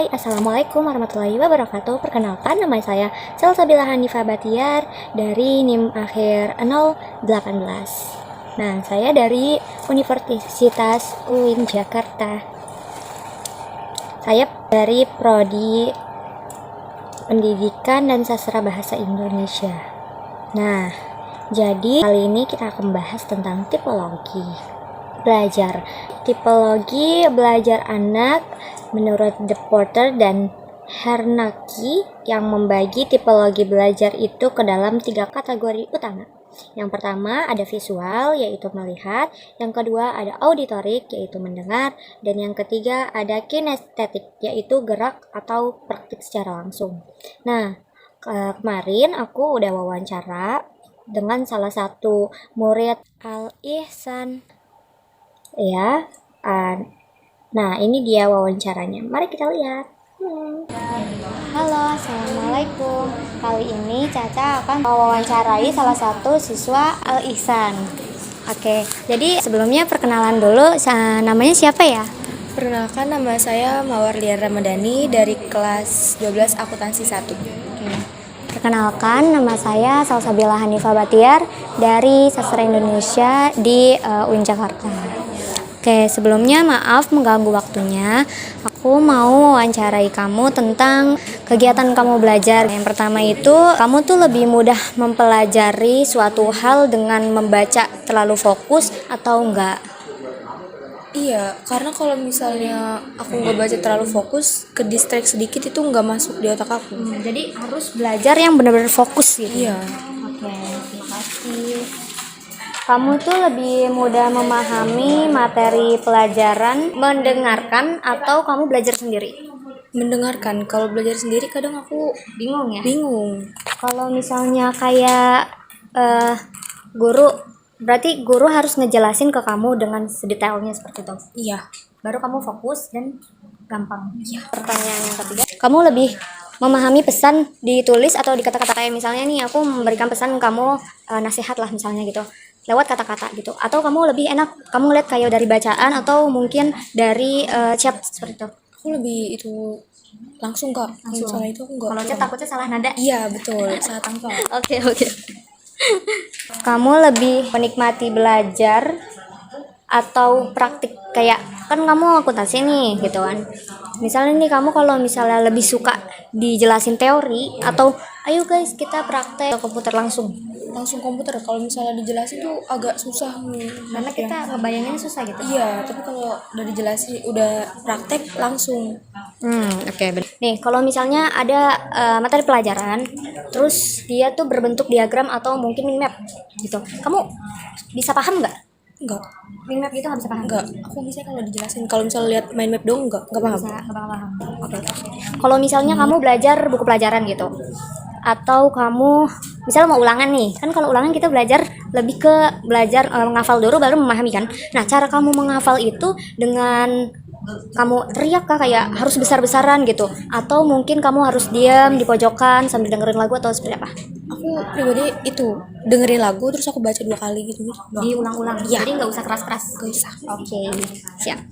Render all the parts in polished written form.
Hai, Assalamualaikum warahmatullahi wabarakatuh. Perkenalkan, nama saya Salsabila Hanifah Batiar dari NIM akhir 018. Nah, saya dari Universitas UIN Jakarta. Saya dari Prodi Pendidikan dan Sastra Bahasa Indonesia. Nah, jadi kali ini kita akan bahas tentang tipologi belajar. Tipologi belajar anak menurut De Porter dan Hernacki yang membagi tipologi belajar itu ke dalam 3 kategori utama. Yang pertama ada visual, yaitu melihat. Yang kedua ada auditorik, yaitu mendengar. Dan yang ketiga ada kinestetik, yaitu gerak atau praktik secara langsung. Nah, kemarin aku udah wawancara dengan salah satu murid Al-Ihsan. Ya, nah ini dia wawancaranya. Mari kita lihat. Halo, assalamualaikum. Kali ini Caca akan mewawancarai salah satu siswa Al-Ihsan. Oke, jadi sebelumnya perkenalan dulu. Namanya siapa ya? Perkenalkan, nama saya Mawar Lian Ramadhani dari kelas 12 akuntansi 1. Oke. Perkenalkan, nama saya Salsabila Hanifah Batiar dari Sastra Indonesia di UIN Jakarta. Oke, sebelumnya maaf mengganggu waktunya. Aku mau wawancarai kamu tentang kegiatan kamu belajar. Yang pertama itu, kamu tuh lebih mudah mempelajari suatu hal dengan membaca terlalu fokus atau enggak? Iya, karena kalau misalnya aku nggak baca terlalu fokus, ke distract sedikit itu nggak masuk di otak aku. Jadi harus belajar yang benar-benar fokus gitu. Iya. Oke, terima kasih. Kamu tuh lebih mudah memahami materi pelajaran mendengarkan atau kamu belajar sendiri? Mendengarkan. Kalau belajar sendiri kadang aku Bingung ya? bingung. Kalau misalnya kayak guru, berarti guru harus ngejelasin ke kamu dengan sedetailnya seperti itu. Iya. Baru kamu fokus dan gampang. Pertanyaan yang ketiga, kamu lebih memahami pesan ditulis atau di kata-kata, kayak misalnya nih aku memberikan pesan kamu nasihat lah misalnya gitu, lewat kata-kata gitu, atau kamu lebih enak kamu lihat kayak dari bacaan atau mungkin dari chat seperti itu? Aku lebih itu langsung Kak. Kalau misalnya itu aku nggak. Kalau chat takutnya salah nada. Iya, betul. Salah tangkap. Oke. Kamu lebih menikmati belajar atau praktik? Kayak kan kamu akuntansi nih gitu kan, misalnya nih kamu kalau misalnya lebih suka dijelasin teori atau ayo guys kita praktek komputer langsung Komputer. Kalau misalnya dijelasin tuh agak susah. karena kita ngebayanginnya susah gitu. Iya, tapi kalau udah dijelasin, udah praktek langsung. Oke, benar. Nih, kalau misalnya ada materi pelajaran, terus dia tuh berbentuk diagram atau mungkin mind map gitu, kamu bisa paham nggak? Enggak. Mind map gitu nggak bisa paham? Enggak, aku bisa kalau dijelasin. Kalau misalnya lihat mind map dong, enggak paham. Bisa, nggak paham. Oke. Kalau misalnya kamu belajar buku pelajaran gitu, atau kamu misal mau ulangan nih, kan kalau ulangan kita belajar lebih ke belajar menghafal dulu baru memahami kan. Nah, cara kamu menghafal itu dengan kamu teriak kah, kayak harus besar-besaran gitu, atau mungkin kamu harus diam di pojokan sambil dengerin lagu atau seperti apa? Aku pribadi itu dengerin lagu terus aku baca 2 kali gitu. Diulang-ulang, Iya. jadi nggak usah keras-keras. Gak usah. Oke, siap.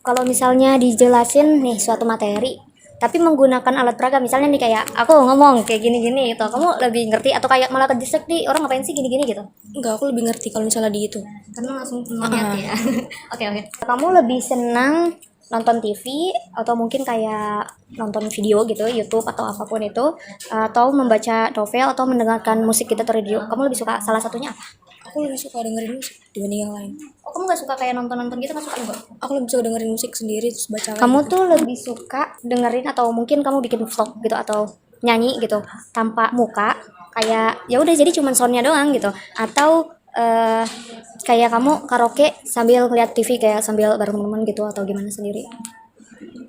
Kalau misalnya dijelasin nih suatu materi, tapi menggunakan alat peraga, misalnya nih kayak aku ngomong kayak gini-gini gitu, kamu lebih ngerti atau kayak malah ke distract nih, orang ngapain sih gini-gini gitu? Enggak, aku lebih ngerti kalau misalnya di itu. Karena langsung mengerti ya. Oke. Kamu lebih senang nonton TV atau mungkin kayak nonton video gitu, YouTube atau apapun itu, atau membaca novel atau mendengarkan musik gitu atau radio? Kamu lebih suka salah satunya apa? Aku lebih suka dengerin musik dibanding yang lain. Oh, kamu nggak suka kayak nonton-nonton gitu, nggak suka enggak? Aku lebih suka dengerin musik sendiri terus baca lagi. Kamu tuh lebih suka dengerin atau mungkin kamu bikin vlog gitu atau nyanyi gitu tanpa muka, kayak ya udah jadi cuman soundnya doang gitu, atau kayak kamu karaoke sambil lihat TV kayak sambil bareng teman gitu, atau gimana sendiri?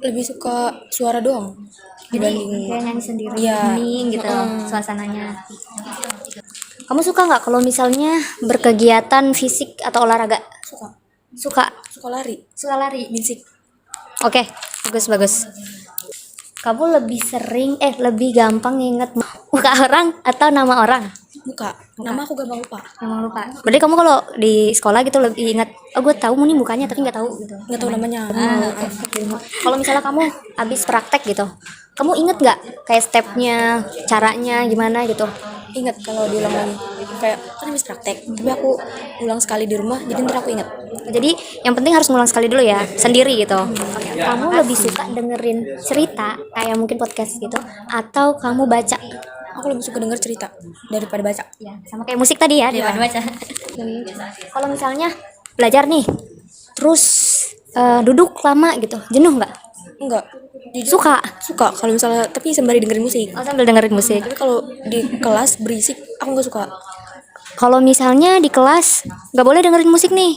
Lebih suka suara doang dibanding Kayak nyanyi sendiri, Iya. hening gitu suasananya. Kamu suka nggak kalau misalnya berkegiatan fisik atau olahraga? suka Suka lari, suka lari. musik. Oke, bagus. Kamu lebih gampang inget muka orang atau nama orang? Muka. Nama aku gampang lupa. Emang lupa. Berarti kamu kalau di sekolah gitu lebih ingat, oh gue tahu nih mukanya tapi nggak tahu gitu. Nggak tahu namanya. Kalau misalnya kamu habis praktek gitu, kamu inget nggak kayak stepnya, caranya gimana gitu? Ingat kalau diulang lagi. Kayak kan habis praktek, tapi aku ulang sekali di rumah, jadi ntar aku ingat. Jadi yang penting harus ngulang sekali dulu ya, sendiri gitu. Kamu lebih suka dengerin cerita kayak mungkin podcast gitu, atau kamu baca? Aku lebih suka denger cerita daripada baca. Ya, sama kayak musik tadi ya, daripada baca. Kalau misalnya belajar nih, terus duduk lama gitu, jenuh nggak? Enggak. Jujur, suka kalau misalnya, tapi sembari dengerin musik. Oh, sambil dengerin musik. Tapi kalau di kelas berisik, aku nggak suka. Kalau misalnya di kelas nggak boleh dengerin musik nih,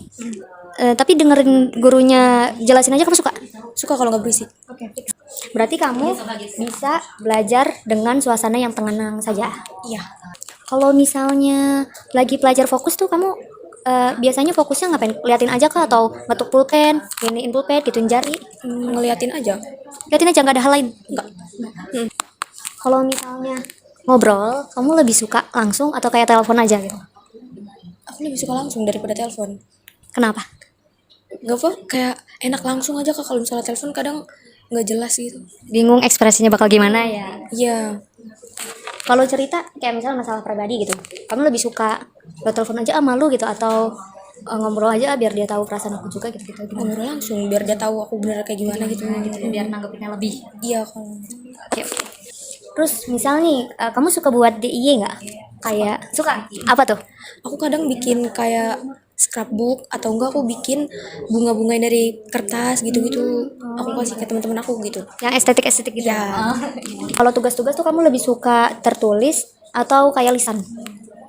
tapi dengerin gurunya jelasin aja, kamu suka? Suka kalau nggak berisik. Berarti kamu bisa belajar dengan suasana yang tenang saja. Iya. Kalau misalnya lagi belajar fokus tuh kamu biasanya fokusnya ngapain? Liatin aja kah atau ngetuk pulpen, giniin pulpen, gituin jari? Ngeliatin aja. Liatin aja, nggak ada hal lain. Enggak. Kalau misalnya ngobrol, kamu lebih suka langsung atau kayak telepon aja gitu? Aku lebih suka langsung daripada telepon. Kenapa? Nggak apa, kayak enak langsung aja Kak. Kalau misalnya telepon kadang nggak jelas gitu. Bingung ekspresinya bakal gimana ya? Iya. Kalau cerita kayak misalnya masalah pribadi gitu, kamu lebih suka lo telepon aja malu gitu, atau ngobrol aja biar dia tahu perasaan aku juga gitu gitu? Ngobrol langsung biar dia tahu aku bener kayak gimana gitu. Biar nanggepinnya lebih. Iya kalau. Oke. Terus misal nih, kamu suka buat DIY nggak? Kayak suka apa tuh? Aku kadang bikin kayak scrapbook atau enggak aku bikin bunga-bunga dari kertas gitu-gitu. Aku kasih ke teman-teman aku gitu. Yang estetik gitu. Ya. Kalau tugas-tugas tuh kamu lebih suka tertulis atau kayak lisan?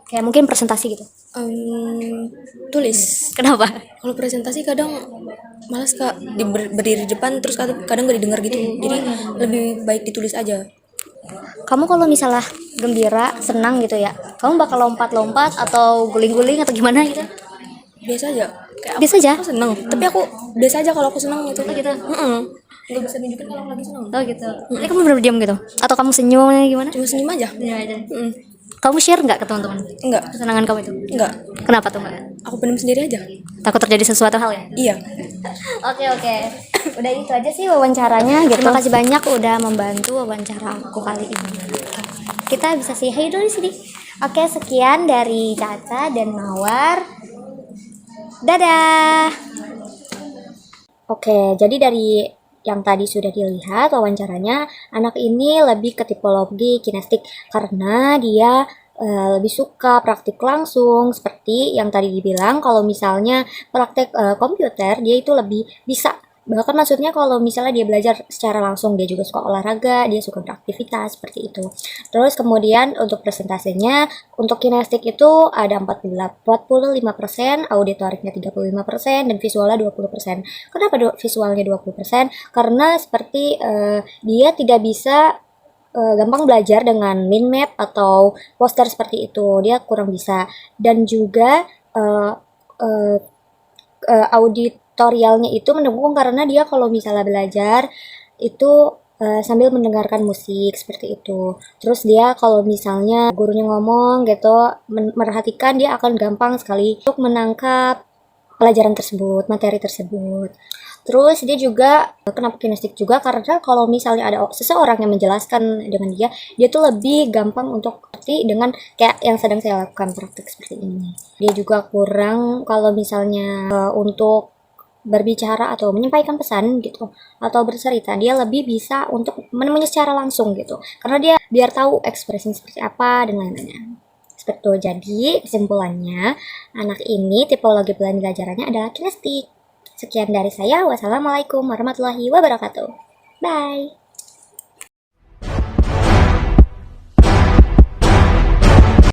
Kayak mungkin presentasi gitu. Tulis. Kenapa? Kalau presentasi kadang malas Kak, berdiri di depan terus kadang nggak didengar gitu. Jadi lebih baik ditulis aja. Kamu kalau misalnya gembira, senang gitu ya, kamu bakal lompat-lompat atau guling-guling atau gimana gitu? Biasa aja. Kayak Biasa aja? aku seneng. Tapi aku biasa aja kalau aku seneng gitu. Oh gitu. Nggak bisa nunjukin kalau lagi seneng. Oh gitu. Jadi kamu bener diam gitu? Atau kamu senyum gimana? Cuma senyum aja. Senyum aja. Kamu share nggak ke teman-teman Enggak. kesenangan kamu itu? Enggak. Kenapa tuh nggak? Aku pendam sendiri aja. Takut terjadi sesuatu hal ya? Iya. Oke. Udah itu aja sih wawancaranya gitu. Terima kasih banyak udah membantu wawancara aku kali ini. Kita bisa say hi dulu di sini. Oke, sekian dari Caca dan Mawar. Dadah. Oke, jadi dari yang tadi sudah dilihat wawancaranya, anak ini lebih ke tipologi kinestik karena dia lebih suka praktik langsung, seperti yang tadi dibilang. Kalau misalnya praktek komputer, dia itu lebih bisa, bahkan maksudnya kalau misalnya dia belajar secara langsung, dia juga suka olahraga, dia suka beraktivitas seperti itu. Terus kemudian untuk presentasinya, untuk kinestik itu ada 45%, auditoriknya 35%, dan visualnya 20%. Kenapa visualnya 20%? Karena seperti dia tidak bisa gampang belajar dengan mind map atau poster seperti itu, dia kurang bisa. Dan juga auditorialnya itu mendukung karena dia kalau misalnya belajar itu sambil mendengarkan musik seperti itu. Terus dia kalau misalnya gurunya ngomong gitu, merhatikan, dia akan gampang sekali untuk menangkap pelajaran tersebut, materi tersebut. Terus dia juga, kenapa kinestik juga, karena kalau misalnya ada seseorang yang menjelaskan dengan dia tuh lebih gampang untuk ngerti dengan kayak yang sedang saya lakukan praktik seperti ini. Dia juga kurang kalau misalnya untuk berbicara atau menyampaikan pesan gitu atau bercerita, dia lebih bisa untuk menemunya secara langsung gitu, karena dia biar tahu ekspresinya seperti apa dan lain-lainnya. Seperti itu. Jadi kesimpulannya, anak ini tipologi pembelajarannya adalah kinestik. Sekian dari saya. Wassalamualaikum warahmatullahi wabarakatuh. Bye.